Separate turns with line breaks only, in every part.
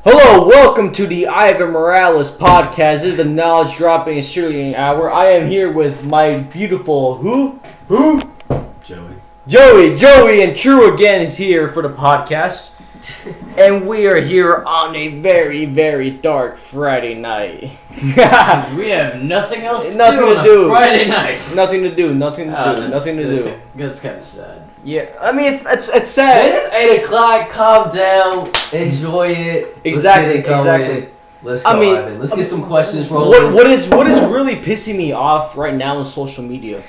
Hello, welcome to the Ivan Morales podcast. This is the knowledge dropping and cheerleading hour. I am here with my beautiful Who? Joey, and True again is here for the podcast. And we are here on a very, very dark Friday night.
We have nothing else to do on Friday night.
Nothing to do.
That's kind of sad.
Yeah, I mean it's sad.
Man, it's 8 o'clock. Calm down. Enjoy it.
Exactly.
Let's go, Ivan. Let's get some questions rolling.
What is really pissing me off right now on social media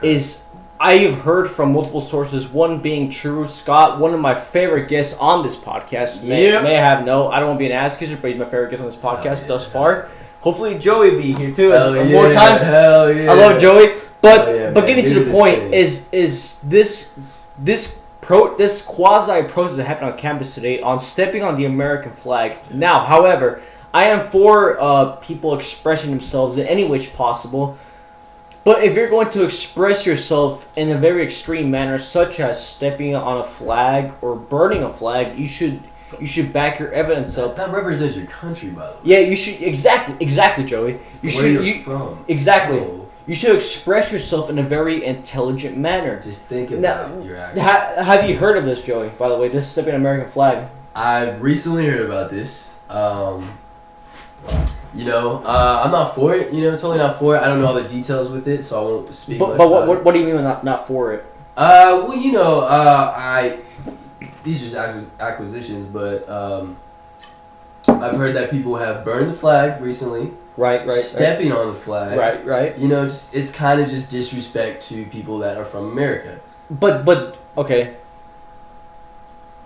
is I have heard from multiple sources. One being True Scott, one of my favorite guests on this podcast. May have I don't want to be an ass kisser, but he's my favorite guest on this podcast thus far. Hopefully Joey be here too more times.
Hell yeah.
I love Joey, but getting to the point
thing.
is this quasi protest that happened on campus today on stepping on the American flag. Now, however, I am for people expressing themselves in any way possible. But if you're going to express yourself in a very extreme manner, such as stepping on a flag or burning a flag, you should back your evidence up.
That represents your country, by the way.
Yeah, you should exactly, Joey.
Where you're from.
Exactly.
Oh.
You should express yourself in a very intelligent manner.
Just think about your actions.
Have you heard of this, Joey? By the way, this is stepping on American flag.
I recently heard about this. I'm not for it. Totally not for it. I don't know all the details with it, so I won't speak much.
But what do you mean not for it?
These are just acquisitions, but I've heard that people have burned the flag recently.
Right.
Stepping on the flag.
Right.
It's kind of just disrespect to people that are from America.
But okay.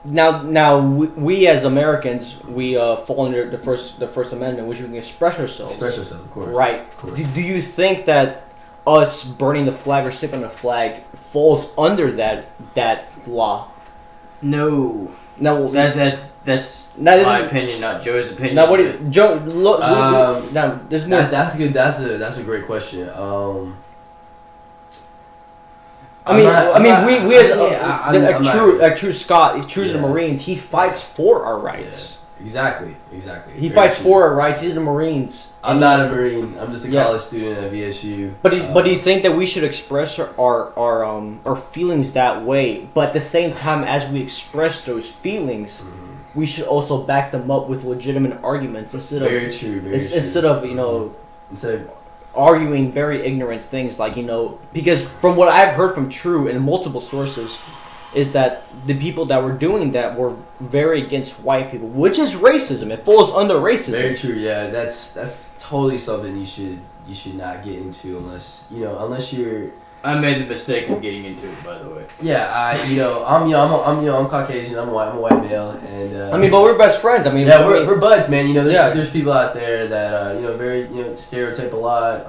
Now we as Americans fall under the First Amendment, which we can express ourselves.
Express ourselves, of course.
Right.
Of course.
Do you think that us burning the flag or stepping on the flag falls under that law?
No.
No.
That's my opinion, not Joe's opinion.
Now what do you, Joe? Look. Now there's more.
That's a great question.
We as True Scott, True's in the Marines. He fights for our rights.
Yeah, exactly.
He fights for our rights. He's in the Marines.
I'm not a Marine. I'm just a college student at VSU.
But do you think that we should express our feelings that way? But at the same time, as we express those feelings, we should also back them up with legitimate arguments instead of arguing very ignorant things like, because from what I've heard from True and multiple sources is that the people that were doing that were very against white people, which is racism. It falls under racism. Very
true. Yeah, that's totally something you should not get into unless you're.
I made the mistake of getting into it, by the way.
Yeah, I'm Caucasian. I'm a white male, and
but we're best friends.
We're buds, man. There's people out there that very stereotype a lot.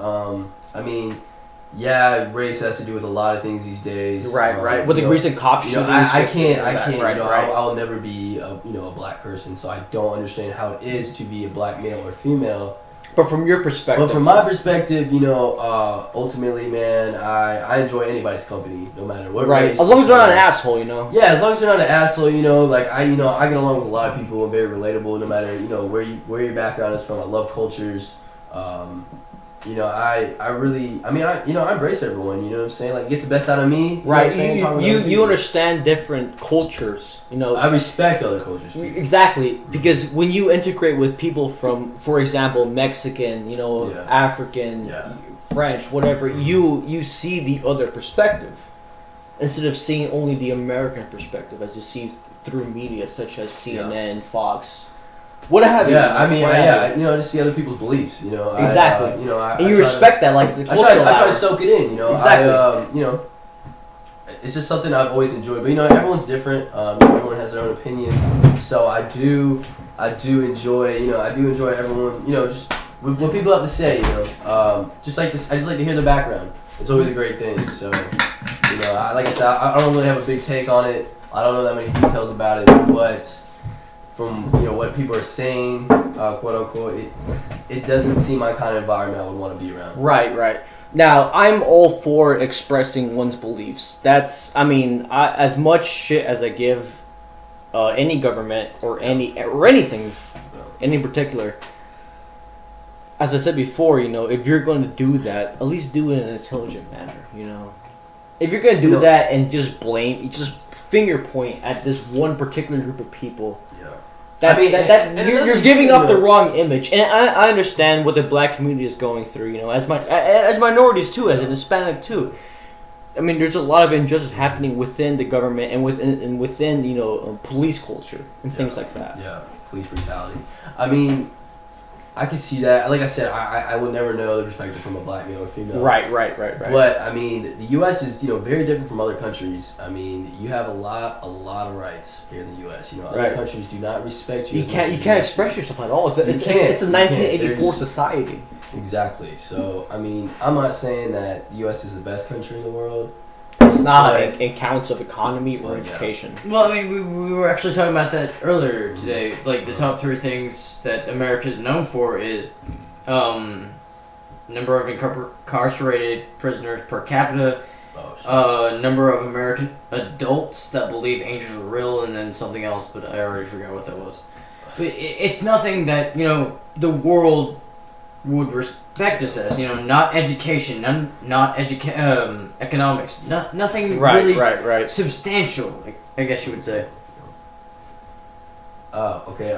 Race has to do with a lot of things these days.
Right. With the recent cop shootings,
I can't. I will never be a black person, so I don't understand how it is to be a black male or female.
But from your perspective,
from my perspective, ultimately, man, I enjoy anybody's company, no matter what race.
As long as they're not an asshole,
Yeah, as long as you're not an asshole, I get along with a lot of people. I'm very relatable, no matter where your background is from. I love cultures. I embrace everyone. You know what I'm saying? Like, it gets the best out of me.
Right. You understand different cultures.
I respect other cultures too.
Exactly, because when you integrate with people from, for example, Mexican, African, French, whatever, you see the other perspective instead of seeing only the American perspective as you see through media such as CNN, Fox. What have you?
Just see other people's beliefs.
Exactly. And you respect that, like the culture.
I try to soak it in.
Exactly.
It's just something I've always enjoyed. But everyone's different. Everyone has their own opinion. So I do enjoy. I do enjoy everyone. Just what people have to say. I just like to hear the background. It's always a great thing. So like I said, I don't really have a big take on it. I don't know that many details about it, but from what people are saying, quote unquote, it doesn't seem my kind of environment I would want to be around.
Right. Now, I'm all for expressing one's beliefs. As much shit as I give any government or anything, any particular. As I said before, if you're going to do that, at least do it in an intelligent manner. If you're going to do that and just finger point at this one particular group of people. You're giving off the wrong image, and I understand what the black community is going through. As minorities too, as an Hispanic too. I mean, there's a lot of injustice happening within the government and within police culture and things like that.
Yeah, police brutality. I mean, I can see that. Like I said, I will never know the perspective from a black male or female.
Right.
But I mean, the U.S. is very different from other countries. I mean, you have a lot of rights here in the U.S. Other countries do not respect you.
You can't express yourself at all. It's a 1984 society.
Exactly. So I mean, I'm not saying that the U.S. is the best country in the world.
It's not in counts of economy or education.
Well, I mean, we were actually talking about that earlier today. Like, the top 3 things that America is known for is number of incarcerated prisoners per capita, number of American adults that believe angels are real, and then something else, but I already forgot what that was. But it's nothing that, the world would respect us as, not education, not economics, nothing really substantial, I guess you would say.
Oh, okay.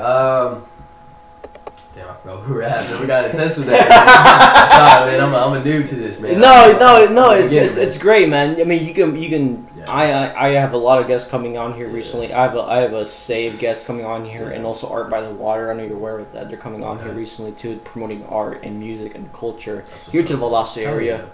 Damn, I forgot who we're at. We got intense with that. Sorry, man. I'm a noob to this, man.
No. It's great, man. I mean, you can. Yeah, I have a lot of guests coming on here recently. I have a Save guest coming on here, and also Art by the Water. I know you're aware of that. They're coming on here recently too, promoting art and music and culture here to the Valdosta area.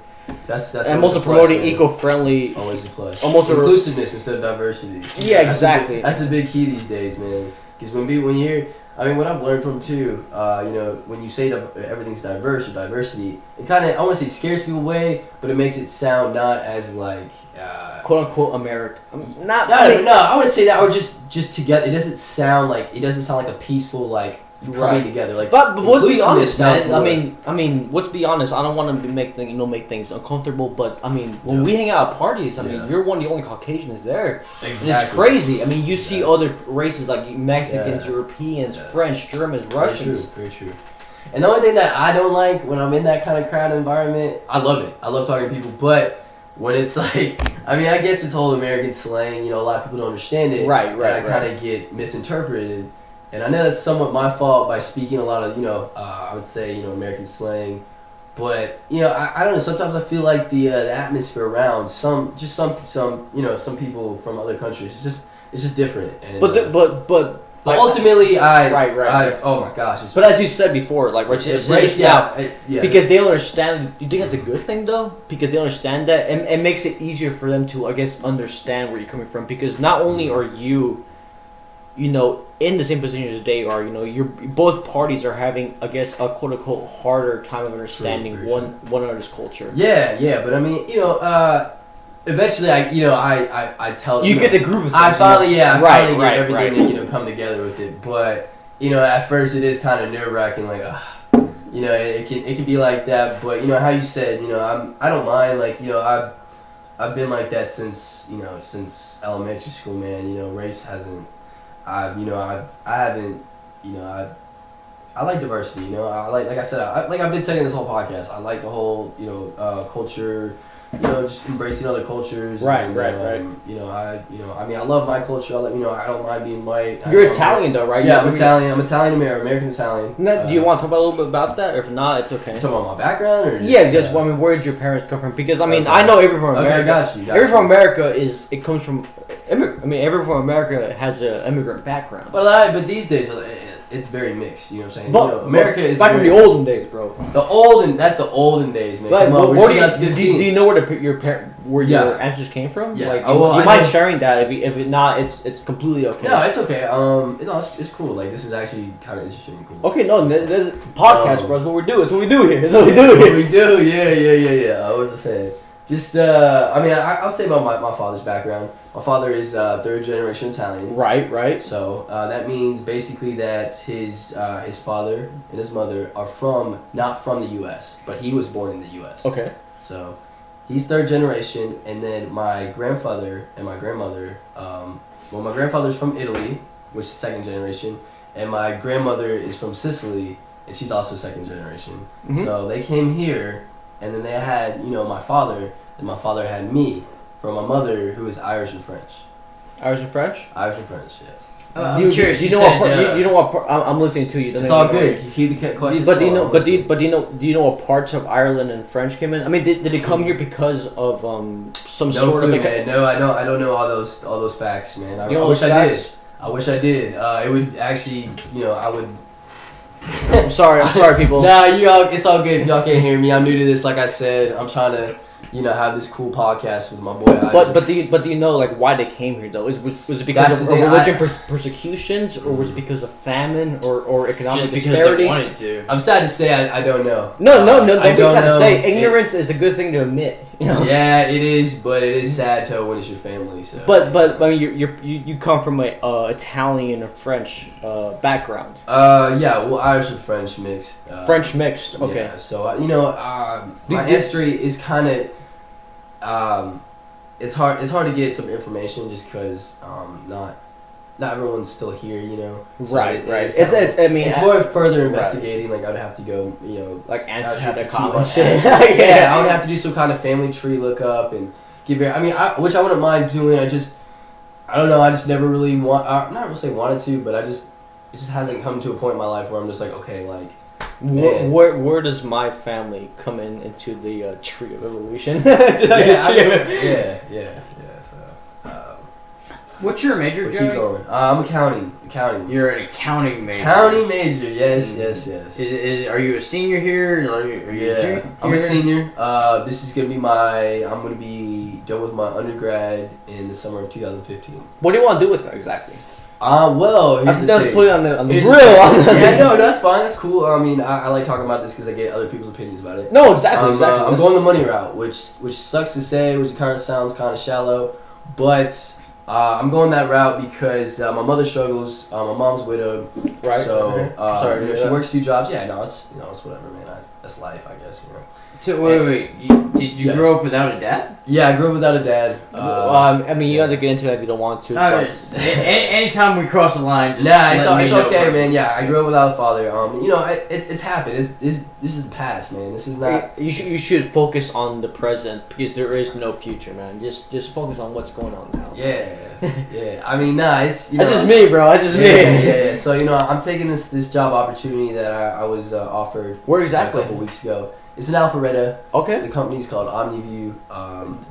That's
and also promoting eco-friendly.
Always a plus.
Almost
inclusiveness instead of diversity.
Yeah, exactly.
That's a big key these days, man. Because when you hear. I mean, what I've learned from too, when you say that everything's diverse or diversity, it kind of, I want to say, scares people away, but it makes it sound not as like
quote unquote American.
No. I want to say that, or just together. It doesn't sound like a peaceful coming together. Like,
but let's be honest, man. I mean, let's be honest. I don't want to make things uncomfortable, but I mean, when we hang out at parties, I mean, you're one of the only Caucasians there.
Exactly.
And it's crazy. I mean, you see other races like Mexicans, Europeans, French, Germans, Russians.
Very true. And the only thing that I don't like when I'm in that kind of crowd environment, I love it. I love talking to people, but when it's like, I mean, I guess it's whole American slang. A lot of people don't understand it.
Right.
And I kind of get misinterpreted. And I know that's somewhat my fault by speaking a lot of, I would say, American slang. But, I don't know, sometimes I feel like the atmosphere around some people from other countries, it's just different. And,
but
ultimately,
right.
Oh my gosh.
But as you said before, because they understand. You think that's a good thing though? Because they understand that, and it makes it easier for them to, I guess, understand where you're coming from. Because not only are you, in the same position as they are, both parties are having, I guess, a quote unquote harder time of understanding one another's culture.
Yeah, but I mean, eventually, I tell
you get the groove of things.
I finally get everything to come together with it. But at first it is kind of nerve wracking, like, it can be like that. But how you said, I don't mind. Like, I've been like that since elementary school, man. Race hasn't. I like diversity. I like I said, I've been saying this whole podcast. I like the whole culture. Just embracing other cultures.
Right.
I mean, I love my culture. I don't mind being white.
You're Italian though, right?
Yeah, I'm Italian. I'm Italian American Italian.
Do you want to talk a little bit about that? Or if not, it's okay.
Talk about my background, or
where did your parents come from? Because I mean, I know everyone from America.
Okay, got you.
Everyone from America comes from. Everyone from America has an immigrant background.
But these days, it's very mixed. You know what I'm saying?
But
America is
back in the olden days, bro.
That's the olden days, man.
Like,
Come on,
do you know where your ancestors came from?
Yeah.
Like, do you mind sharing that? If not, it's completely okay.
No, it's okay. It's cool. Like, this is actually kind of interesting and cool.
Okay, no, this podcast, bro. Is what we do. It's what we do here.
Yeah. I was just saying. Just, I'll say about my father's background. My father is third generation Italian.
Right.
So that means basically that his father and his mother are not from the U.S., but he was born in the U.S.
Okay.
So he's third generation, and then my grandfather and my grandmother. My grandfather's from Italy, which is second generation, and my grandmother is from Sicily, and she's also second generation.
Mhm.
So they came here, and then they had, you know, my father, and my father had me from my mother, who is Irish and French.
Irish and French?
Irish and French, yes.
I'm curious.
You know what part? You know what part? I'm listening to you.
It's all good. You keep the questions.
But do you know? But do you know what parts of Ireland and French came in? I mean, did they come here because of some
No
sort
clue,
of?
man. No, I don't know all those facts, man. I
You know
wish
those
I did.
facts?
I wish I did. It would actually, you know, I would.
I'm sorry, people.
Nah, it's all good. If y'all can't hear me, I'm new to this. Like I said, I'm trying to, you know, have this cool podcast with my boy.
But do you know like why they came here though? Was it because
That's
of
the thing,
religion persecutions, or was it because of famine or economic
Just because
disparity?
they wanted to.
I'm sad to say I don't know.
No, don't
I
be sad to
know.
say. Ignorance is a good thing to admit. You know?
Yeah, it is, but it is sad to when it's your family. So.
But I mean, you come from a Italian or French background.
Yeah, well, Irish and French mixed.
French mixed. Okay.
Yeah, so you know, my history is kind of. It's hard to get some information just because not everyone's still here, you know. So
Right.
It's
I mean,
it's more further investigating. Like I would have to go, you know,
like
I would have to
ancestry.com
keep
and
on
shit.
yeah, I would have to do some kind of family tree lookup and give your. I mean, which I wouldn't mind doing. I don't know. I just never really not really say wanted to, but it just hasn't come to a point in my life where I'm just like, okay, like.
Where does my family come into the tree of evolution?
Yeah. So,
What's your major,
but keep
Joey?
going. I'm accounting.
You're an accounting major.
County major. Yes.
Are you a senior here? Are you a junior?
I'm a senior. This is gonna be I'm gonna be done with my undergrad in the summer of 2015.
What do you want to do with it exactly?
Well, here's the
That's
thing.
put it on the
Here's
grill.
Yeah, no, that's fine. That's cool. I mean, I like talking about this because I get other people's opinions about it.
No, exactly.
I'm going the money route, which sucks to say, which kind of sounds kind of shallow, but I'm going that route because my mother struggles. My mom's widowed,
Right.
so
Sorry,
you know, she works 2 jobs. Yeah, no, it's whatever, man. That's life, I guess. You know.
So wait. Did you grow up without a dad?
Yeah, I grew up without a dad.
I mean, you have to get into that if you don't want to.
Anytime we cross the line, just
it's okay, man. Yeah, I grew up without a father. You know, it's happened. This is the past, man. This is not.
You should focus on the present because there is no future, man. Just focus on what's going on now.
Yeah. I mean, it's
That's just me, bro. That's just me.
Yeah. So you know, I'm taking this job opportunity that I was offered.
Where exactly?
A couple weeks ago. It's in Alpharetta.
Okay.
The company's called OmniView.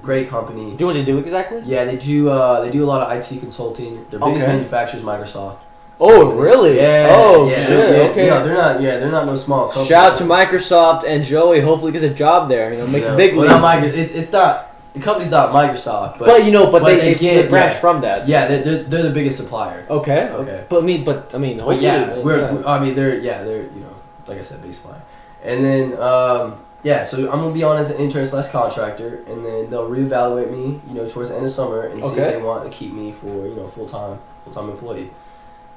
Great company.
Do you know what they do exactly?
Yeah, they do a lot of IT consulting. Their biggest
Okay.
manufacturer is Microsoft.
Oh, really?
Yeah.
Oh,
yeah,
shit.
yeah,
Okay.
No, they're not no small company.
Shout out to Microsoft and Joey. Hopefully, gets a job there. You know, make the big
well,
leagues.
not it's not. The company's not Microsoft,
But they
get
branch from that.
Yeah, they're the biggest supplier.
Okay.
Okay.
But I mean,
But
hopefully,
yeah, they're you know, like I said, big supplier. And then so I'm gonna be on as an intern / contractor, and then they'll reevaluate me, you know, towards the end of summer and see if they want to keep me for, you know, full time employee.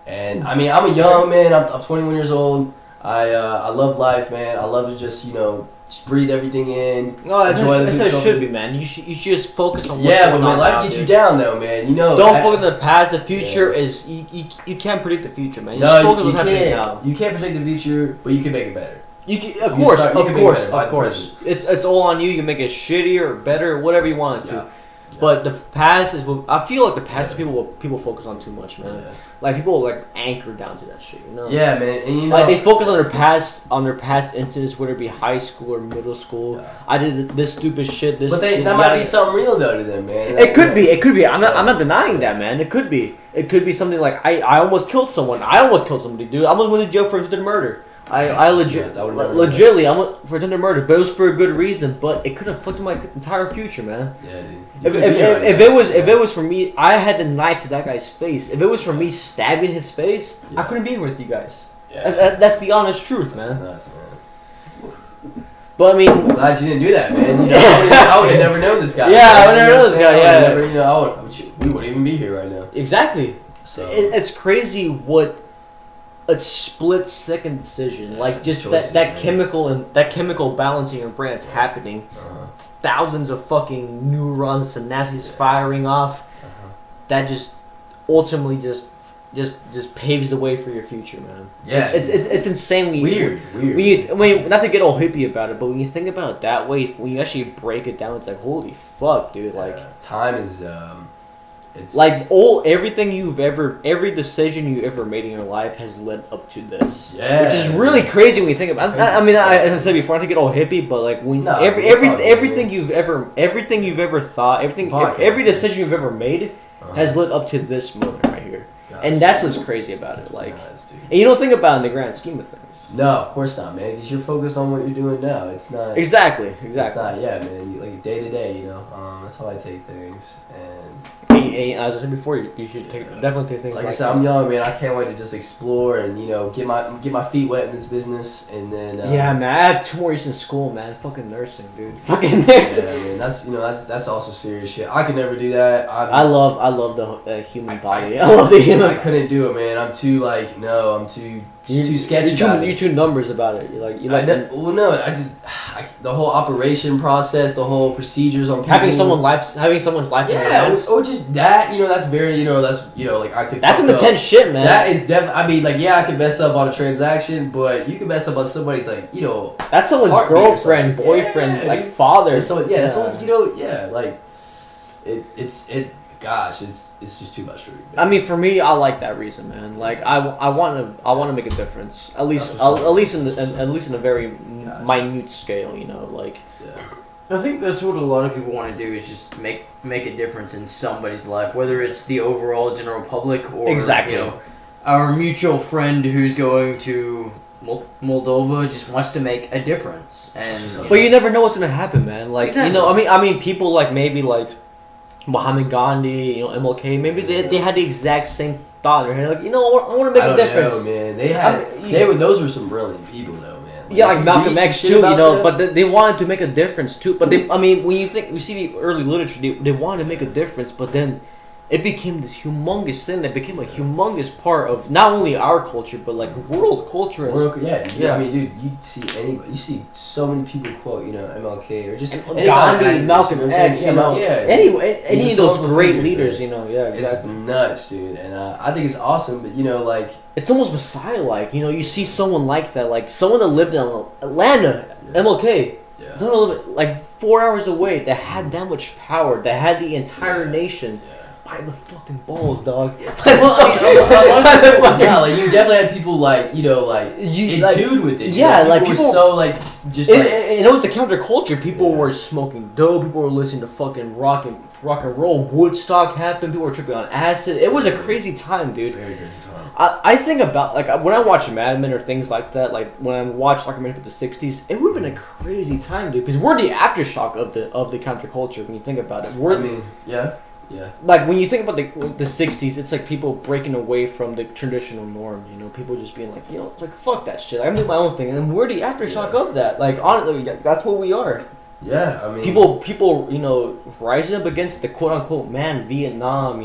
And I mean, I'm a young man. I'm 21 years old. I love life, man. I love to just, you know, just breathe everything in.
No, that's
enjoy
what
the
it
good
should be, man. You should just focus on what's
Yeah,
going
but man,
on
life
now,
gets you
dude.
down though, man. You know.
Don't focus on the past. The future is you can't predict the future, man. You just
No,
focus
you
on what's happening
can't.
now.
You can't predict the future, but you can make it better.
You can, of
You
course,
start- you can make it better by
of
the
course.
present.
It's all on you. You can make it shittier or better, whatever you want it to.
Yeah.
But the past is what I feel like the past is people focus on too much, man.
Yeah.
Like people like anchor down to that shit, you know.
Yeah, man, and you know,
Like they focus on their past incidents, whether it be high school or middle school.
Yeah.
I did this stupid shit.
but that might be something real though to them, man.
It could be. I'm not denying that, man. It could be. It could be something like I almost killed someone. I almost killed somebody, dude. I almost went to jail for attempted murder. I legitimately I went for attempted murder, but it was for a good reason. But it could have fucked my entire future, man.
Yeah, dude.
If it was for me, I had the knife to that guy's face. If it was for me stabbing his face, I couldn't be here with you guys.
Yeah.
That's the honest truth, man.
Nuts, man.
But I mean,
I'm glad you didn't do that, man. You know, I would have never known this guy.
Yeah, I would never
You know
known this guy,
what I'm saying?
yeah.
I would never, we wouldn't even be here right now.
exactly.
So
It's crazy what a split-second decision,
Yeah,
like just
choices,
that
man.
chemical and that chemical balance in your brain is happening. Thousands of fucking neurons, synapses firing off. That just ultimately just just paves the way for your future, man.
Yeah,
it's insanely
weird.
I mean, not to get all hippie about it, but when you think about it that way, when you actually break it down, it's like, holy fuck, dude!
Yeah.
Like,
time is it's
like every decision you ever made in your life has led up to this.
Yeah,
which is really crazy when you think about it. I mean, as I said before, not to get all hippie, but like when everything you've ever thought, every decision you've ever made has led up to this moment right here. And that's what's crazy about it. Like, and you don't think about it in the grand scheme of things.
No, of course not, man. Because you're focused on what you're doing now. It's not
exactly.
It's not, yeah, man. Like day to day, you know. That's how I take things.
And as I said before, you should definitely take things.
Like I said, I'm young, man. I can't wait to just explore and get my feet wet in this business, and then.
Yeah, man. I have 2 more years in school, man. Fucking nursing, dude. Fucking nursing.
Yeah, man. That's also serious shit. I could never do that.
I love the human body. I love the human.
I couldn't do it, man. I'm too I'm too sketchy.
You're too numbers about it.
The whole operation process, the whole procedures on people.
having someone's life.
Yeah, or just that. That's very. Like I could.
That's some intense shit, man.
That is definitely. I mean, like, yeah, I could mess up on a transaction, but you could mess up on somebody's
That's someone's girlfriend, boyfriend, father.
So someone's like it. Gosh, it's just too much for me.
I mean, for me, I like that reason, man. Like, I want to make a difference, at least in a very minute scale, like.
Yeah. I think that's what a lot of people want to do, is just make a difference in somebody's life, whether it's the overall general public or our mutual friend who's going to Moldova just wants to make a difference, and
but you never know what's gonna happen, man. Like,
exactly.
I mean, people like maybe like Muhammad Gandhi, MLK, maybe they had the exact same thought in their head, like, I want to make a difference.
Know, man. Those were some brilliant people, though, man.
Like Malcolm X too, but they wanted to make a difference too. But when you see the early literature, they wanted to make a difference, but then it became this humongous thing that became a humongous part of not only our culture, but like world culture.
Yeah. I mean, dude, you see so many people quote, MLK or just
Gandhi, Malcolm X, any of those great leaders, exactly.
It's nuts, dude, and I think it's awesome, but like
it's almost Messiah-like, you see someone like that, like someone that lived in Atlanta, MLK.
Yeah.
Someone that lived like 4 hours away that had that much power, that had the entire nation. By the fucking balls, dog.
Yeah, like you definitely had people in tune with it. People were so
and it was the counterculture. People were smoking dope. People were listening to fucking rock and roll. Woodstock happened. People were tripping on acid. It was a crazy time, dude.
Very crazy time.
I think about when I watch Mad Men or things like that. Like when I watch documentary of the '60s, it would have been a crazy time, dude. Because we're the aftershock of the counterculture. When you think about it,
Yeah.
Like when you think about the '60s, it's like people breaking away from the traditional norm. People just being like, like fuck that shit. I'm doing my own thing, and we're the aftershock of that. Like honestly, that's what we are.
Yeah, I mean,
people rising up against the quote unquote Vietnam.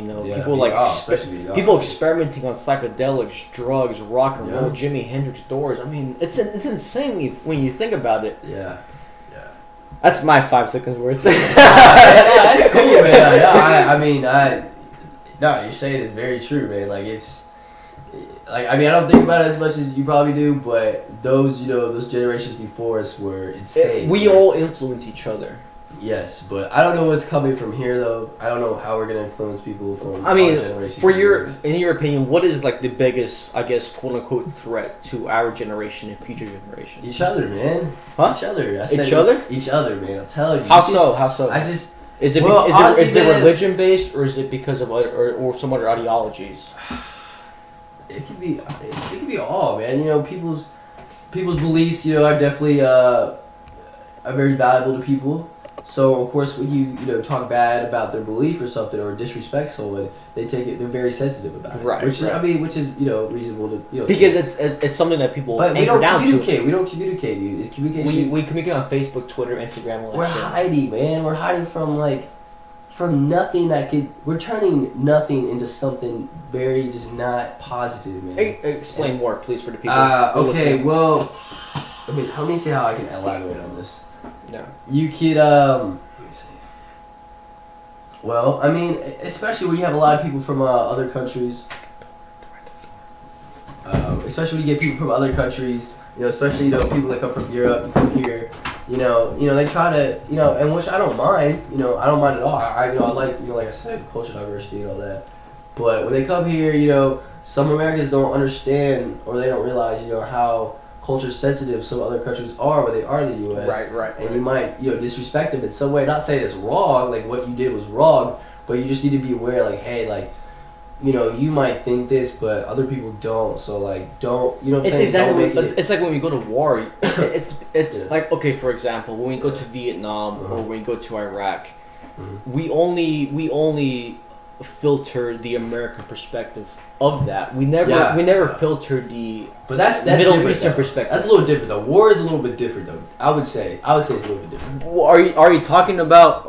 People experimenting on psychedelics, drugs, rock and roll, Jimi Hendrix, Doors. I mean, it's insane when you think about it.
Yeah.
That's my 5 seconds worth.
That's cool, man. You're saying it's very true, man. Like it's, I don't think about it as much as you probably do, but those generations before us were insane.
We all influence each other.
Yes, but I don't know what's coming from here, though. I don't know how we're gonna influence people from.
In your opinion, what is like the biggest, I guess, quote unquote, threat to our generation and future generations?
Each other, man.
Huh?
Each other. Each other, man. I'm telling you.
How so? Is it religion based, or is it because of or some other ideologies?
It could be all, man. People's beliefs, are definitely are very valuable to people. So of course, when you talk bad about their belief or something or disrespect someone, they're very sensitive about it.
Right.
Which is reasonable to
because it's something that people.
But we don't communicate. We don't communicate, dude. It's communication.
We communicate on Facebook, Twitter, Instagram.
We're hiding, man. We're hiding from nothing that could. We're turning nothing into something very just not positive, man.
Explain more, please, for the people.
Okay. Well, let me see how I can elaborate on this.
No.
You could, well, especially when you have a lot of people from other countries especially when you get people from other countries. You know, especially people that come from Europe, come here. They try to and which I don't mind. I don't mind at all. I like like I said, cultural diversity and all that. But when they come here, some Americans don't understand or they don't realize how culture sensitive some other countries are when they are in the U.S.
Right.
And you might disrespect them in some way. Not saying it's wrong, like what you did was wrong, but you just need to be aware, like, hey, like, you might think this, but other people don't. So like, don't what I'm saying?
Exactly. It's like when we go to war. It's
Yeah.
like, okay, for example, when we go to Vietnam or when we go to Iraq, we only filter the American perspective of that. We never filter the
that's
Middle
different,
Eastern
though.
perspective.
That's a little different though. War is a little bit different though. I would say it's a little bit different.
Are you talking about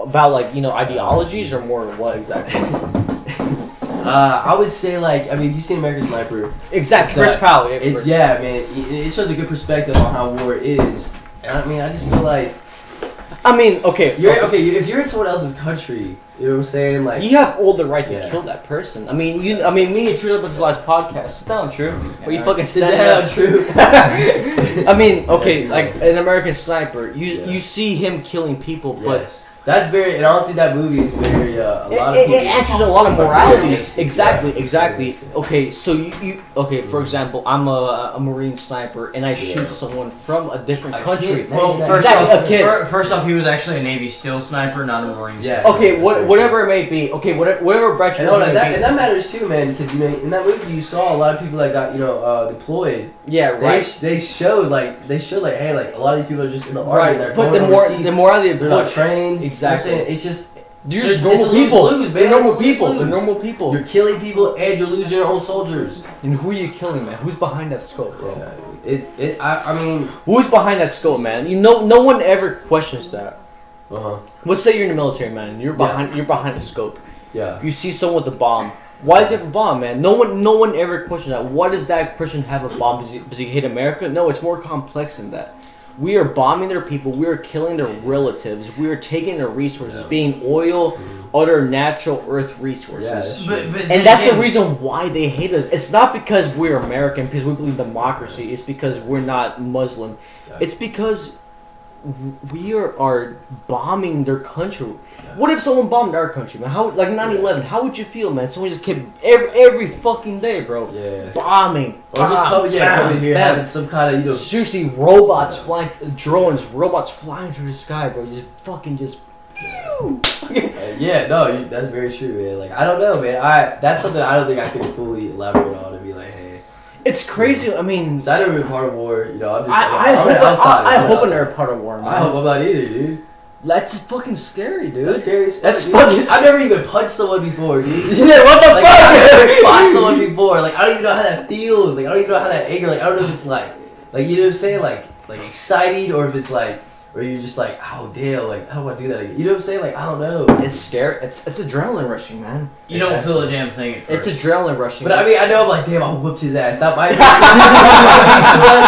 like ideologies or more what exactly?
I would say like if you've seen American Sniper,
Exactly. First power.
It's man. It shows a good perspective on how war is, and I just feel like.
Okay.
If you're in someone else's country, you know what I'm saying? Like
you have all the right to kill that person. Me and True up until last podcast. Sit down, True. Or you fucking
sit down, True.
Like an American Sniper, you see him killing people, but
that's very, and honestly, that movie is very a lot of.
It answers a lot of moralities. Exactly. Okay, so you for example, I'm a Marine sniper and I shoot someone from a different country.
Well, first off, he was actually a Navy SEAL sniper, not a Marine.
Yeah.
sniper.
Okay, whatever it may be. Okay, whatever branch.
And that matters too, man, because in that movie you saw a lot of people that got deployed.
Yeah, right.
They showed hey, like a lot of these people are just in the army. They're
but
going
the more they're
not trained.
Exactly.
It's just
you're just normal people. They're normal people. They're normal people.
You're killing people and you're losing your own soldiers.
And who are you killing, man? Who's behind that scope, bro?
Yeah.
Who's behind that scope, man? No one ever questions that. Let's say you're in the military, man. You're behind the scope.
Yeah.
You see someone with a bomb. Why does he have a bomb, man? No one ever questions that. Why does that person have a bomb? Does he hate America? No, it's more complex than that. We are bombing their people. We are killing their relatives. We are taking their resources, being oil, other natural earth resources.
And
that's the reason why they hate us. It's not because we're American, because we believe in democracy. It's because we're not Muslim. It's because we are bombing their country. What if someone bombed our country, man? How, like 9/11? How would you feel, man? Someone just kept every fucking day, bro.
Yeah.
Bombing.
Or just coming here having some kind of
seriously, robots flying, drones, robots flying through the sky, bro. That's
very true, man. Like I don't know, man. That's something I don't think I could fully elaborate on and be like, hey.
It's crazy. I mean,
I've never been part of war. I'm just.
I hope I'm never part of war, man.
I hope I'm not either, dude.
That's fucking scary, dude.
That's scary.
That's fucking.
I've never even punched someone before, dude.
Yeah, what the fuck?
I've never fought someone before. Like I don't even know how that feels. Like I don't even know how that anger. Like I don't know if it's like you know what I'm saying, like excited, or if it's like, or you're just like, oh damn, like how do I do that again? You know what I'm saying? Like I don't know.
It's scary. It's adrenaline rushing, man.
You don't feel a damn thing at first.
It's adrenaline rushing.
But I know I'm like, damn, I whooped his ass. That might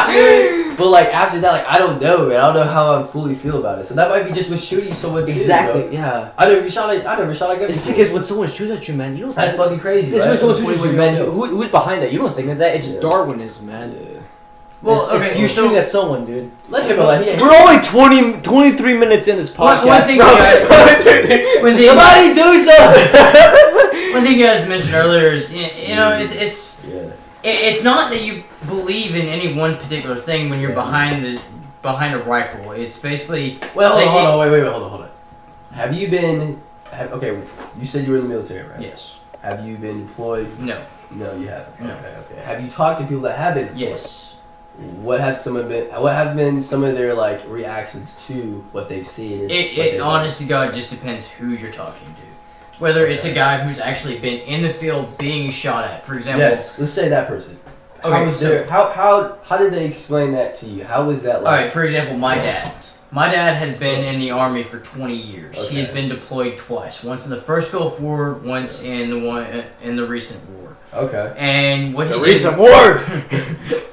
be. But like after that, like I don't know, man. I don't know how I fully feel about it. So that might be just with shooting someone.
Exactly.
Too,
yeah.
I never shot a gun.
It's because when someone shoots at you, man, you don't.
That's fucking crazy.
It's
right?
when someone shoots at you, man. Who's behind that? You don't think of that. It's Darwinism, man.
Yeah.
Well,
it's you shooting at someone, dude.
Let him like. Yeah.
We're only 23 minutes in this podcast.
One thing
somebody do something.
One thing you guys mentioned earlier is it's not that you believe in any one particular thing when you're behind a rifle. It's basically
hold on. Have you been? Okay, you said you were in the military, right?
Yes.
Have you been deployed?
No.
No, you haven't.
No.
Okay. Have you talked to people that have been deployed?
Yes.
What have been some of their like reactions to what they've seen?
It honest to God just depends who you're talking to. Whether it's a guy who's actually been in the field being shot at, for example.
Let's say that person.
Okay,
how did they explain that to you? How was that like?
Alright, for example, my dad. My dad has been in the Army for 20 years.
Okay.
He has been deployed twice. Once in the first Gulf War, once in the recent war.
Okay.
And what he did,
recent war.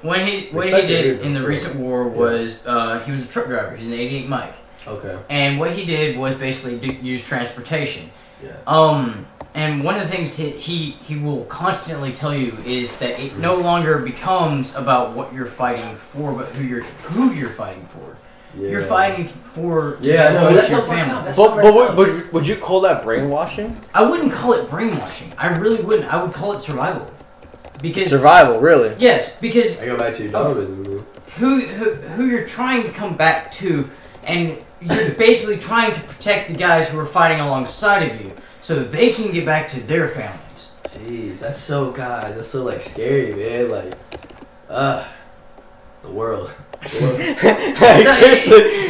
what he did in the recent war was he was a truck driver. He's an 88 Mike.
Okay.
And what he did was basically use transportation.
Yeah.
And one of the things he will constantly tell you is that it no longer becomes about what you're fighting for, but who you're fighting for.
Yeah.
You're fighting for
no, that's
your
so fucked
family.
up. That's
But would you call that brainwashing?
I wouldn't call it brainwashing. I really wouldn't. I would call it survival. Because
Survival, really?
yes, because
I go back to your Darwinism.
who you're trying to come back to, and you're basically trying to protect the guys who are fighting alongside of you, so they can get back to their families.
Jeez, that's so like scary, man. Like, the world.
Seriously.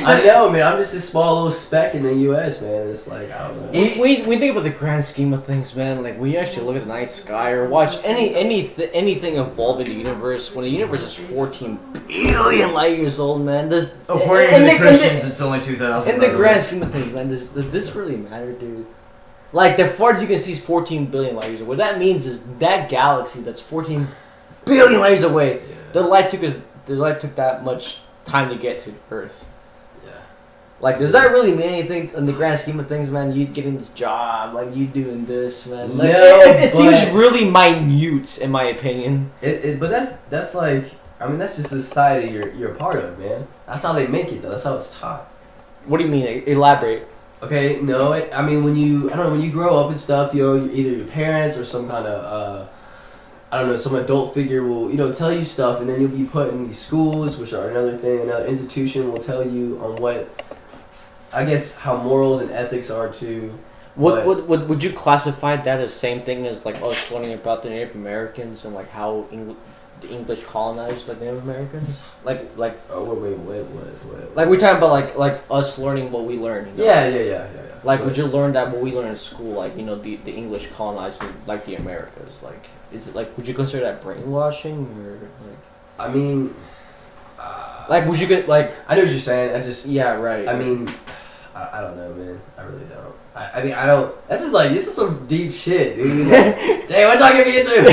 I know, man. I'm just a small little speck in the U.S., man. It's like, I don't know.
We think about the grand scheme of things, man. Like, we actually look at the night sky or watch anything involved in the universe. When the universe is 14 billion light years old, man.
According to the Christians, it's only 2,000.
In the grand scheme of things, man, does this really matter, dude? Like, the farthest you can see is 14 billion light years away. What that means is that galaxy that's 14 billion light years away,
Yeah.
the light took that much time to get to Earth.
Yeah.
Like, does that really mean anything in the grand scheme of things, man? You getting the job, like you doing this, man. Like,
No,
it seems really minute, in my opinion.
But that's like, I mean, that's just the society you're a part of, man. That's how they make it, though. That's how it's taught.
What do you mean? Elaborate.
Okay, no, I mean, when you grow up and stuff, you know, either your parents or some kind of, I don't know, some adult figure will, tell you stuff, and then you'll be put in these schools, which are another thing. Another institution will tell you on what, I guess, how morals and ethics are to.
Would you classify that as same thing as like us learning about the Native Americans and like how the English colonized like Native Americans? Like.
Oh wait.
Like we're talking about like us learning what we learned.
Yeah.
Like, would you learn that what we learn in school? Like, the English colonized like the Americas. Like, is it like, would you consider that brainwashing or like?
I mean,
like, would you get like?
I know what you're saying.
Yeah, right.
I mean, I don't know, man. I really don't. I mean, I don't. This is some deep shit, dude. Like, dang, what y'all get me into?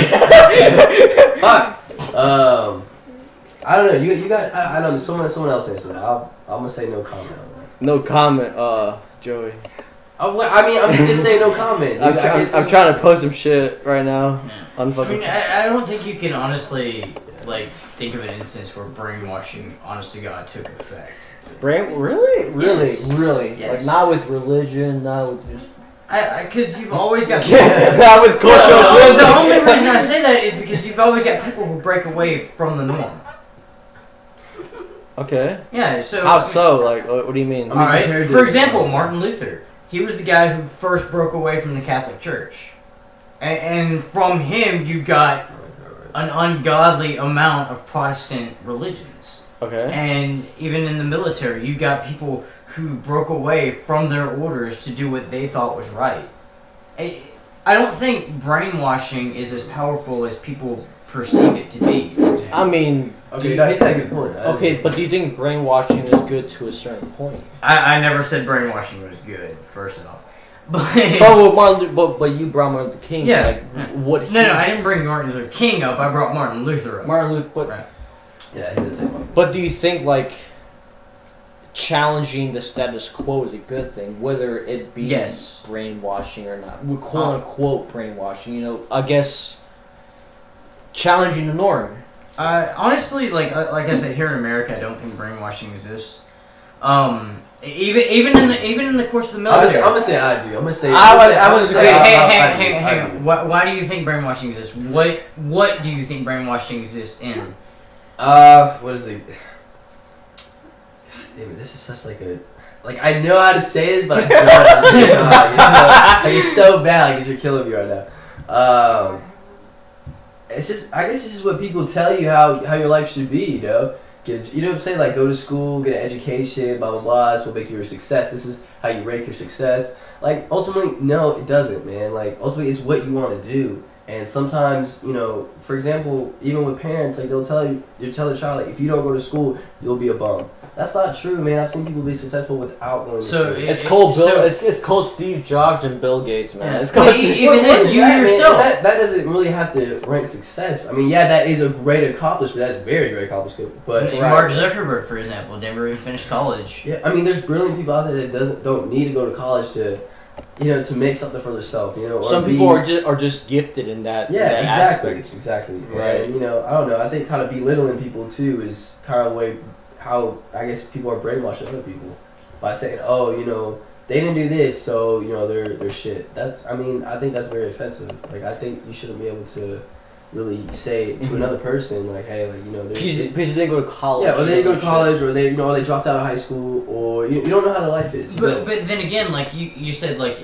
Fuck. I don't know. You got. I don't know. Someone else answer that. I'm gonna say no comment on that.
No comment, Joey.
I mean, I'm just saying no comment.
I'm trying to post some shit right now.
Yeah. I mean, I don't think you can honestly like think of an instance where brainwashing, honest to God, took effect.
Really,
Yes.
like not with religion, not with just.
Because you've always got people.
Not with cultural.
The only reason I say that is because you've always got people who break away from the norm.
Okay.
Yeah. So.
How so? Like, what do you mean?
All right. For example, Martin Luther. He was the guy who first broke away from the Catholic Church, and from him you got an ungodly amount of Protestant religions.
Okay.
And even in the military, you got people who broke away from their orders to do what they thought was right. I don't think brainwashing is as powerful as people perceive it to be, for example.
I mean...
Okay, no, he's got a good point.
Okay, but do you think brainwashing is good to a certain point?
I never said brainwashing was good, first off. But
but you brought Martin Luther King.
Yeah.
Like, what?
No, I didn't bring Martin Luther King up. I brought Martin Luther up.
Martin Luther, but
Right.
Yeah, he does say that.
But do you think like challenging the status quo is a good thing, whether it be
Yes.
brainwashing or not? We're quote unquote brainwashing. I guess challenging the norm.
Honestly, like I said, here in America, I don't think brainwashing exists. Even in the course of the military.
I'm gonna say I do. I'm gonna say.
Hey, why do you think brainwashing exists? What do you think brainwashing exists in?
What is it? Damn it, this is such like a. Like, I know how to say this, but I don't at the same time. It's so bad, like, you're killing me right now. It's just, I guess it's just what people tell you how your life should be, you know? You know what I'm saying? Like, go to school, get an education, blah, blah, blah. This will make you a success. This is how you rank your success. Like, ultimately, no, it doesn't, man. Like, ultimately, it's what you want to do. And sometimes, for example, even with parents, like, you tell the child, like, if you don't go to school, you'll be a bum. That's not true, man. I've seen people be successful without going to school.
It's called Steve Jobs and Bill Gates, man.
Yeah.
It's called
Even then, you yourself.
That doesn't really have to rank success. I mean, yeah, that is a great accomplishment. That's a very great accomplishment. But
Mark Zuckerberg, for example, never even finished college.
Yeah, I mean, there's brilliant people out there that don't need to go to college to to make something for themselves, or
some people are just gifted in that.
Yeah,
that
exactly,
aspect.
exactly.
Right.
And, I don't know. I think kind of belittling people too is kind of the way how I guess people are brainwashing other people by saying, oh, they didn't do this, so they're shit. I think that's very offensive. Like, I think you shouldn't be able to really say to another person like, hey, like,
because they didn't go to college.
Yeah, or they didn't go to college, or they dropped out of high school, or you don't know how their life is.
But then again, like you said, like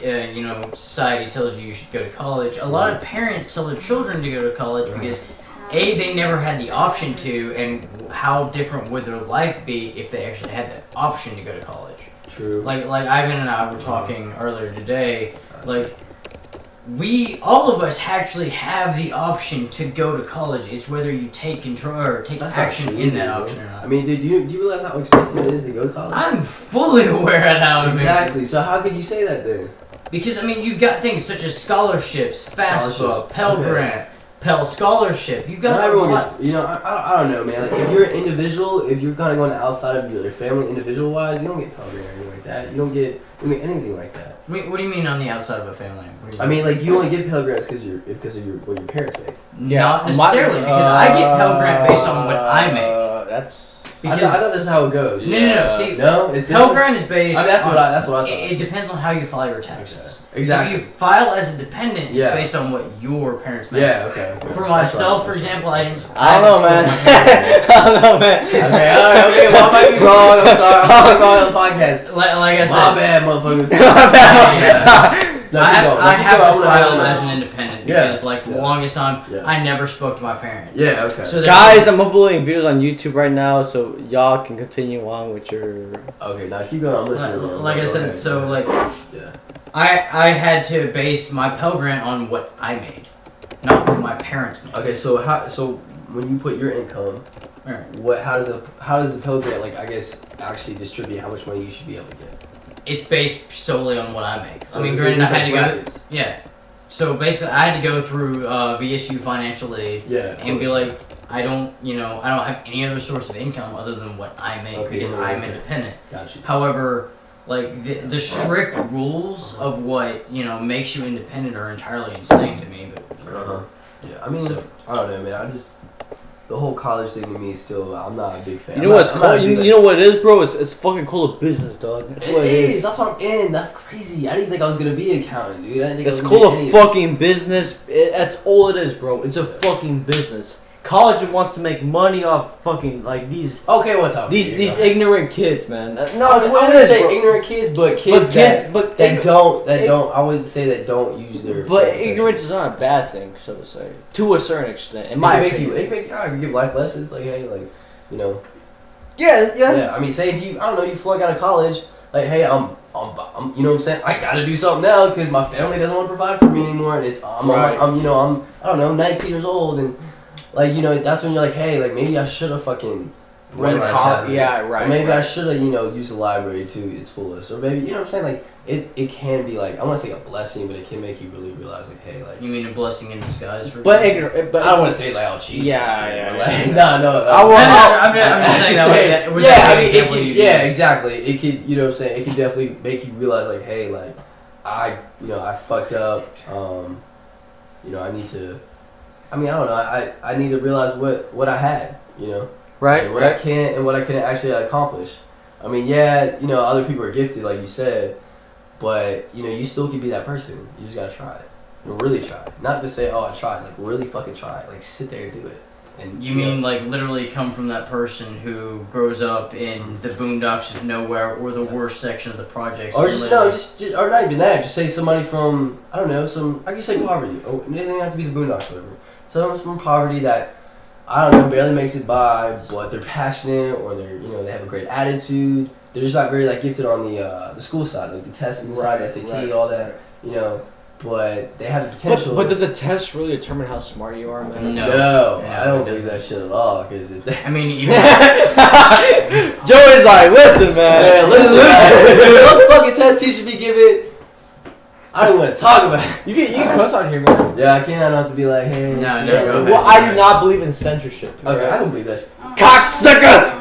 society tells you should go to college. A lot of parents tell their children to go to college because they never had the option to, and how different would their life be if they actually had the option to go to college?
True.
Like Ivan and I were talking earlier today, like. All of us actually have the option to go to college. It's whether you take control or take action in that option or not.
I mean, dude, do you realize how expensive it is to go to college?
I'm fully aware of how
exactly. So how could you say that then?
Because you've got things such as scholarships, FAFSA, Pell Grant, Pell Scholarship. You've got
not everyone gets. I don't know, man. Like, if you're an individual, if you're kind of going outside of your family, individual wise, you don't get Pell Grant or anything like that. You don't get anything like that.
I mean, what do you mean on the outside of a family?
I mean, like, you only get Pell Grants because of what your parents make.
Not necessarily, because I get Pell Grant based on what I make.
That's.
I thought that's how it goes.
No. See,
it's
Pell Grant is based.
That's what I thought.
It depends on how you file your taxes.
Exactly.
If you file as a dependent, it's based on what your parents make.
Yeah. Okay.
For myself, for example, I don't
know, man. I don't know, man.
Okay. Well, I might be wrong. I'm sorry. I'm wrong on the podcast.
Like I said,
my bad, motherfuckers.
I have to file as an independent because, for the longest time, I never spoke to my parents.
Yeah, okay.
So guys, I'm uploading videos on YouTube right now, so y'all can continue on with your.
Okay, now keep going. I'm listening.
Like I said, I had to base my Pell Grant on what I made, not what my parents made.
Okay, so when you put your income, how does the Pell Grant actually distribute how much money you should be able to get? It's
based solely on what I make. I mean, granted, I had to go. Yeah. So basically, I had to go through VSU financial aid and be like, I don't have any other source of income other than what I make because I'm independent.
Gotcha.
However, like the strict rules of what makes you independent are entirely insane to me. But
yeah, I mean, I don't know, man. The whole college thing to me still, I'm not a big fan.
You know what's called? You know what it is, bro? It's fucking called a business, dog. That's what it is.
That's what I'm in. That's crazy. I didn't think I was gonna be an accountant, dude. I didn't think
it's called a fucking business. That's all it is, bro. It's a fucking business. College wants to make money off fucking these.
Okay, what's up?
These ignorant kids, man. No,
I wouldn't say ignorant kids, but kids that don't. I always say that don't use their.
But ignorance is not a bad thing, so to say, to a certain extent. In my opinion,
I can give life lessons, like, hey, like,
Yeah.
I mean, say if you flunk out of college, like, hey, I'm you know what I'm saying? I gotta do something now because my family doesn't want to provide for me anymore, and I'm I don't know, 19 years old and. Like, that's when you're like, hey, like, maybe I should have fucking read college.
Yeah, right.
Or maybe I should have, used the library to its fullest. Or maybe, you know what I'm saying? Like, it can be, like, I want to say a blessing, but it can make you really realize, like, hey, like.
You mean a blessing in disguise?
But ignorant. But
I don't want to say, like, cheat.
Yeah.
Like, no.
I'm just saying that.
Yeah, exactly. It could, you know what I'm saying? It could definitely make you realize, like, hey, like, I fucked up. I need to. I mean, I don't know. I need to realize what I had,
right?
And what I can't and what I couldn't actually accomplish. I mean, yeah, other people are gifted, like you said, but you still can be that person. You just gotta try it, really try. Not just say, oh, I tried. Like, really fucking try it. Like, sit there and do it. And
you mean like literally come from that person who grows up in the boondocks of nowhere or the worst section of the projects,
or or not even that. Just say somebody from I don't know, I can say poverty. Or it doesn't even have to be the boondocks, or whatever. Someone from poverty that I don't know barely makes it by, but they're passionate or they're they have a great attitude. They're just not very gifted on the school side, like the testing side, SAT, all that, But they have the potential.
But does a test really determine how smart you are, man?
No, I don't believe that shit at all. Cause
I mean,
Joey's like, listen, man.
Listen. Those fucking test teachers be giving. I don't want to talk about it.
You can cuss on here, man.
Yeah, I can't. I don't have to be like, hey.
No, go ahead.
Well, I do not believe in censorship.
Okay, I don't believe that.
Cocksucker!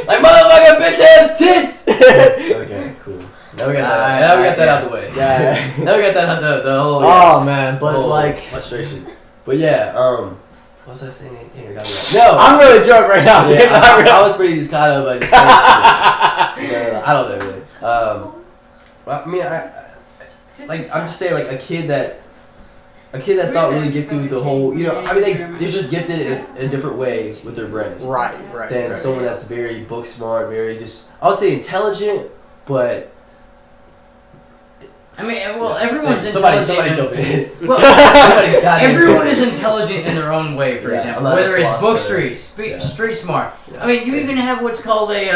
Like motherfucking bitch ass tits. Okay, cool. Now we got that out the way.
Yeah.
Now we got that out the whole.
Oh man, but
whole
like
frustration. But yeah, what was I saying? Damn, I got me. No,
I'm really drunk right now.
Yeah, I was pretty just kind of like. I don't know really. I mean, I'm just saying like a kid that's not really gifted with the whole, I mean they're just gifted in a different way with their brains.
Right.
Than someone that's very book smart, very just, I would say intelligent, but.
I mean, well, everyone's
somebody
intelligent.
jump in.
Well, everyone is intelligent in their own way. For example, whether it's book street smart.
Yeah.
I mean, you even have what's called a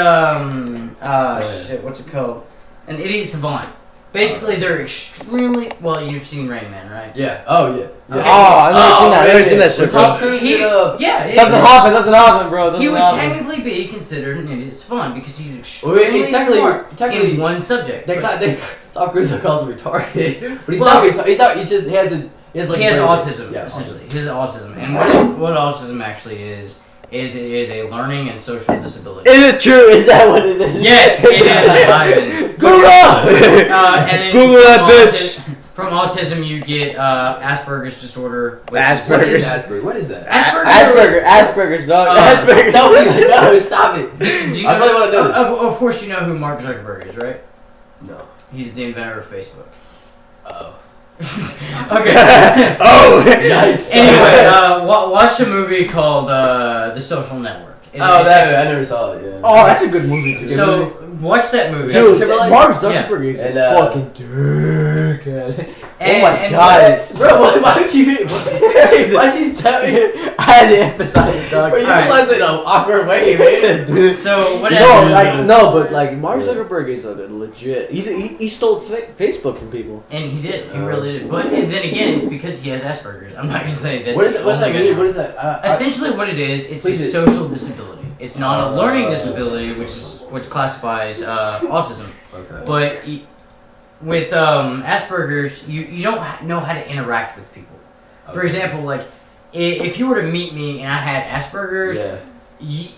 what's it called? An idiot savant. Basically, they're extremely well. You've seen Rain Man, right?
Yeah. Oh yeah.
Okay.
Oh, I've never seen that. I've never seen that shit,
Tom
bro.
Cruise.
Doesn't happen, bro.
He would technically be considered an idiot savant because he's extremely smart in one subject.
Tom Cruise calls him retarded, but he's not retarded. He's not. He just he has
autism,
yeah,
essentially. He has autism, and what autism actually is it is a learning and social disability.
Is it true? Is that what it is?
Yes, it is.
Google!
And then
Google that bitch!
From autism, you get Asperger's disorder.
Asperger's.
What is that?
Asperger's, dog. Asperger's.
No, stop it.
Do you
I really want to know.
Of course, you know who Mark Zuckerberg is, right?
No.
He's the inventor of Facebook.
Oh.
Okay.
Oh.
Yikes.
Anyway, watch a movie called The Social Network.
I never saw it. Yeah.
Oh, that's a good movie too.
So watch that movie.
Dude,
Timberlake?
Mark Zuckerberg is
And,
fucking dickhead.
And,
Oh my god.
Bro, why'd you say it?
I had to emphasize it, dog.
Bro, you emphasize it in an awkward way, man.
Dude.
So what
but Mark Zuckerberg is a legit. He stole Facebook from people.
And he did. He really did. But then again, it's because he has Asperger's. I'm not gonna say this.
What is it? What's that mean? What is that?
Essentially, what it is, it's a social disability. It's not a learning disability, which classifies autism.
Okay.
But with Asperger's, you don't know how to interact with people. Okay. For example, like if you were to meet me and I had Asperger's, we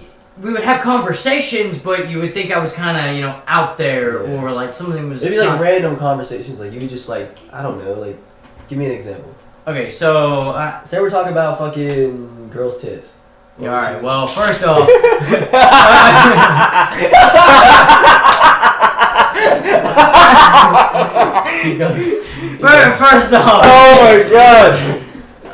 would have conversations, but you would think I was kind of out there or like something was.
Maybe like random conversations, like you could just like I don't know, like give me an example.
Okay, so
say we're talking about fucking girls' tits.
All right. Well, first off. First off.
Oh my god.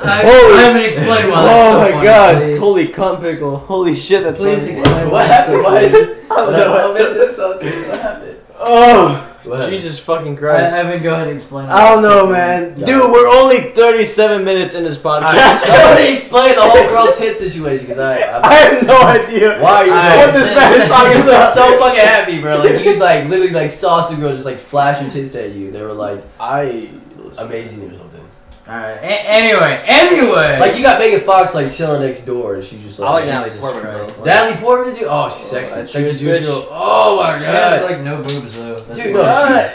I haven't explained why that's so funny.
God.
Please.
Holy cunt pickle. Holy shit, that's
Please
funny.
explain
What happened? Why is it?
I'm
missing something. What happened?
Oh.
What?
Jesus fucking Christ.
Evan, go ahead and explain.
I don't know, man.
Yeah.
Dude, we're only 37 minutes in this podcast.
Somebody explain the whole girl tit situation, because I
have no idea.
Why are you
what this man is talking
You look
about?
so fucking happy, bro. Like, you like literally like saw some girls just like flashing tits at you. They were like, amazing or something.
Alright, anyway.
Like, you got Megan Fox like chilling next door, and she just like.
I like Natalie Portman, bro.
Natalie Portman, dude? Oh, she's sexy. Sexy Jewish girl. Oh my god.
She has like no boobs though. That's
dude, no,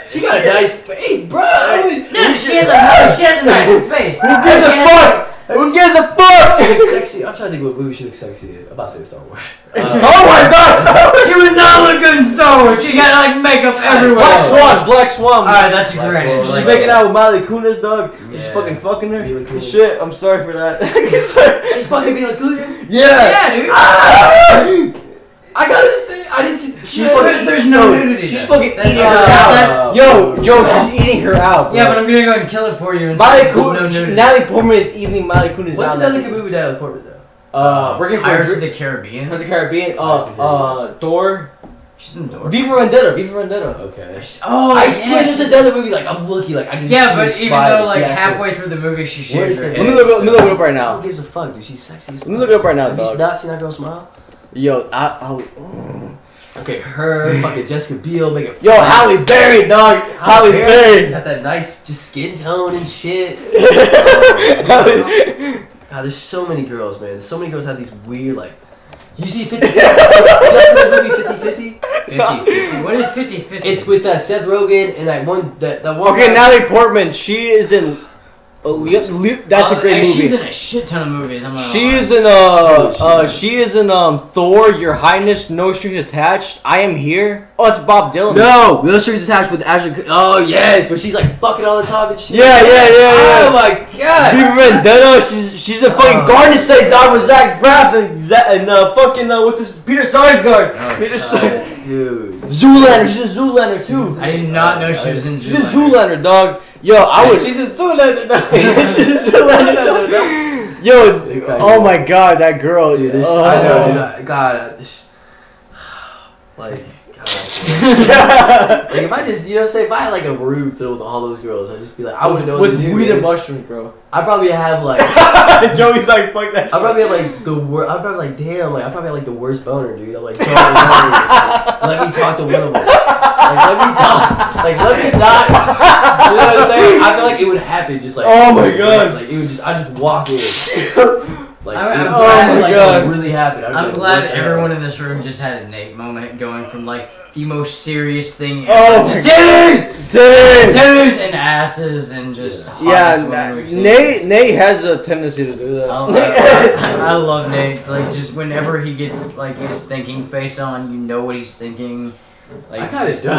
she got a nice face, bro.
No, she has a nice face.
Who gives a fuck? Who gives a fuck?
She looks sexy. I'm trying to think what movie she looks sexy in. I'm about to say Star Wars.
Oh my god!
She was not look good in Star Wars. She got like makeup everywhere.
Black Swan.
Alright, that's great.
She's making out with Miley Kunis, dog.
Yeah.
She's fucking fucking her.
Mila
Shit, I'm sorry for that.
She's fucking Mila Kunis?
Yeah.
Yeah, dude.
I gotta say, I didn't see.
There's no nudity.
She's fucking eating her
out.
out. Yo, Joe, she's eating her out. Bro.
Yeah, but I'm gonna go ahead and kill it for you. And
Miley
no nudity.
Natalie Portman is eating Miley Kunis out.
What's another good movie with Natalie Portman though?
Working for
Pirates of the Caribbean.
Pirates of the Caribbean. Thor.
She's in Thor.
Viva Vendetta.
Okay.
Oh,
I swear this is another movie. Like I'm looking, like I can.
Yeah,
see
but
the
even
spine.
though like
She has
halfway through the movie she shaves her
the-
head.
Let me look it up right now.
Who gives a fuck, dude? She's sexy.
Let me look it up right now,
Have you
dog.
not seen that girl smile?
Yo,
Okay, her, fucking Jessica Biel, make it.
Yo, Halle Berry, dog. Halle Berry.
Got that nice just skin tone and shit. God, there's so many girls, man. So many girls have these weird, like. You see 50 50? You guys see the movie 50-50?
50-50. What is 50-50?
It's with Seth Rogen and that one.
Okay, Natalie Portman. She is in That's a great movie.
She's in a shit ton of movies. I'm not
She
lying.
is in Thor, Your Highness, No Strings Attached. I Am Here. Oh, it's Bob Dylan.
No, No Strings Attached with Ashley. Oh yes, but she's like fucking all the time and shit.
Yeah.
Oh my god.
V for Vendetta. She's a fucking Garden State dog with Zach Braff and fucking what's this? Peter Sarsgaard. Peter Sarsgaard.
Dude.
Zoolander. She's in Zoolander too.
I did not know she was in
She's in
Zoolander.
Zoolander, dog. Yo, I was.
She's in Zoolander.
She's in Zoolander. Yo, oh my god, that girl.
Dude, this, I know, dude. God, this, like, God. Like if I just, say if I had like a room filled with all those girls, I'd just be like, I wouldn't know what to do.
With weed and mushrooms, bro.
I'd probably have like.
Joey's like, fuck that.
I'd probably have like the worst. I'd probably like, damn, like I'd probably have like the worst boner, dude. I'm like, let me talk to one of them. Like, let me talk. Like, let me not. You know what I'm saying? I feel like it would happen just like.
Oh my god.
Like it would just. I just walk in. Like,
I'm
it
glad,
like,
God.
it really happened.
I'm glad everyone in this room just had a Nate moment going from like the most serious thing
Oh
ever
my
to titties and asses and just hottest women we've seen.
Nate has a tendency to do that.
I love Nate. Like just whenever he gets like his thinking face on, you know what he's thinking. Like
I kind of
just-
do.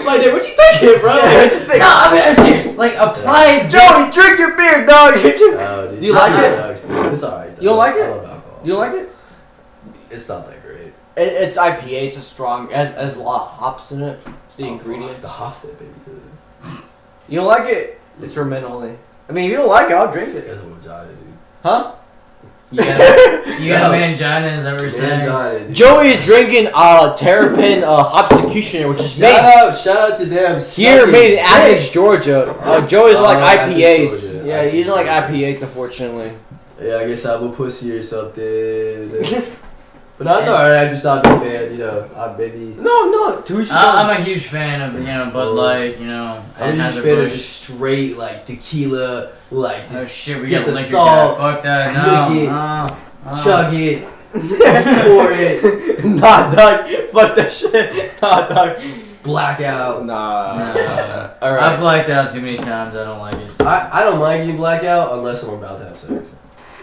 Like, dude, what you thinking, bro?
No, I mean, I'm serious. Like apply.
Joey, drink your beer, dog.
Oh, dude,
Do you like it?
Sucks, dude. It's alright.
You don't like it?
I love alcohol.
You like it?
It's not that great.
It's IPA. It's a strong. It has a lot of hops in it. It's the ingredients.
The Hofstad, baby.
You don't like it? It's for men only. I mean, if you don't like it, I'll drink it.
That's what vagina, dude.
Huh?
You got a mangina, is that what you're saying?
Vagina, dude.
Joey is drinking Terrapin Hopsecutioner, which is
Shout out to them.
here made in Athens, Georgia. Joey's like
Athens,
IPAs.
Georgia.
Yeah, he's like IPAs, unfortunately.
Yeah, I guess I'm a pussy or something. But no, it's alright. I'm just not a big fan, maybe.
No.
I'm a huge fan of Bud Light,
I'm a huge fan of just straight like tequila, like
Oh
just
shit, we
get
got
the
liquor
salt,
guy. Fuck that.
lick it,
No.
chug it, pour it,
Nah, dog. Fuck that shit. Nah, dog.
blackout.
Nah.
I've
Alright.
blacked out too many times. I don't like it.
I don't mind getting blackout unless I'm about to have sex.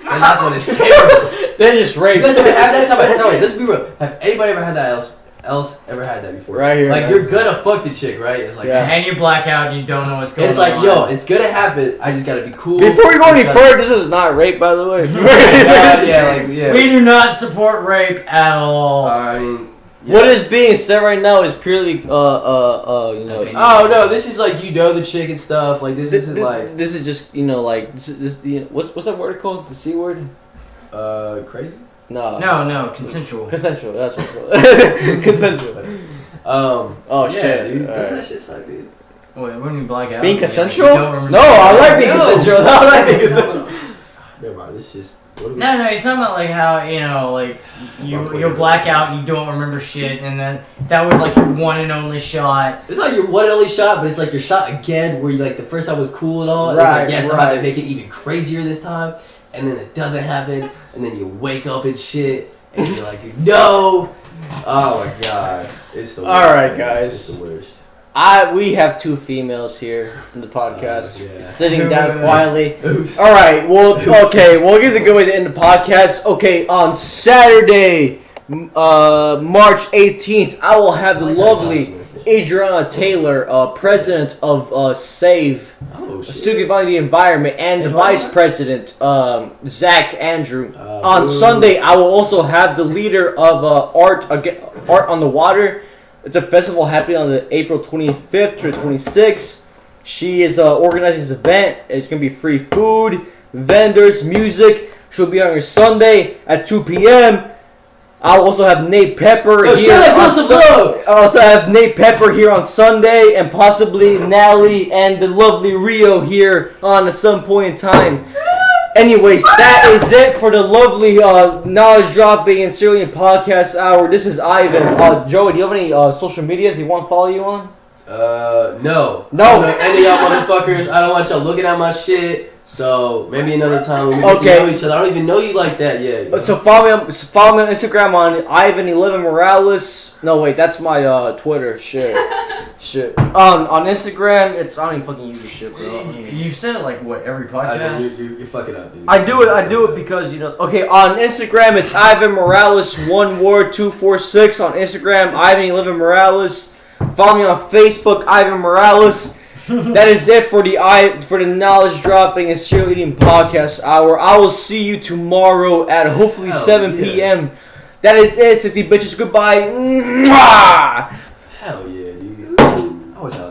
And that's when it's terrible.
They just
You
raped.
guys ever had that? Tell me, let's be real. Have anybody ever had that else ever had that before?
Right here.
Like,
man.
you're gonna fuck the chick, right? It's like,
Yeah.
And you black out and you don't know what's going on.
it's like, yo, it's gonna happen. I just gotta be cool.
Before we go any
Just gotta-
further, this is not rape, by the way.
yeah.
We do not support rape at all.
I mean, yeah.
What is being said right now is purely,
Opinion.
Oh no, this is like the chick and stuff. Like this isn't like
This is just, like, what's that word called? The C word?
crazy.
No, consensual.
Consensual, that's what's called. Consensual.
Oh
Oh,
yeah,
shit.
dude.
All
Doesn't
right.
that shit suck, dude?
Wait, when you black out?
Being
you
consensual?
don't remember
No, I like being
No.
consensual. I like being consensual.
Never mind. It's just. What do we-
No, he's talking about like how you'll black out and you don't remember shit, and then that was like your one and only shot.
It's not your one and only shot, but it's like your shot again, where you like the first time was cool and all. It's
Right,
like yes, I'm about
right.
to make it even crazier this time, and then it doesn't happen, and then you wake up and shit, and you're like, no. Oh my god, it's the worst.
All right,
man.
guys.
It's the worst.
We have two females here in the podcast,
Yeah.
sitting down quietly.
Oops.
All right, well, okay, we'll get a good way to end the podcast. Okay, on Saturday, March 18th, I will have the lovely Adriana Taylor, president of SAVE,
Oh shit.
Student Advancing the Environment, and the
And
vice
what?
president, Zach Andrew. On
Ooh.
Sunday, I will also have the leader of Art on the Water. It's a festival happening on the April 25th to the 26th. She is organizing this event. It's going to be free food, vendors, music. She'll be on her Sunday at 2 p.m. I'll also have Nate Pepper
Yo,
here.
shout out
on
Wilson
Sun-
Blow!
I'll also have Nate Pepper here on Sunday, and possibly Natalie and the lovely Rio here on at some point in time. Anyways, that is it for the lovely knowledge dropping and Syrian podcast hour. This is Ivan. Joey, do you have any social media? Do you want to follow you on?
No.
No.
I don't know any of y'all motherfuckers. I don't want y'all looking at my shit. So maybe another time when we get to know each other. I don't even know you like that yet. You know?
So follow me on Instagram on Ivan11Morales. No wait, that's my Twitter. Shit. On Instagram, I don't even fucking use this shit, bro.
You said it like what every podcast.
You're fucking up, dude.
I do it because Okay, on Instagram it's Ivan Morales 1 word 246 on Instagram Ivan11Morales. Follow me on Facebook Ivan Morales. That is it for the knowledge dropping and cereal eating podcast hour. I will see you tomorrow at hopefully 7 p.m. That is it, 60 bitches. Goodbye. Mwah!
Hell yeah, dude. I wish I was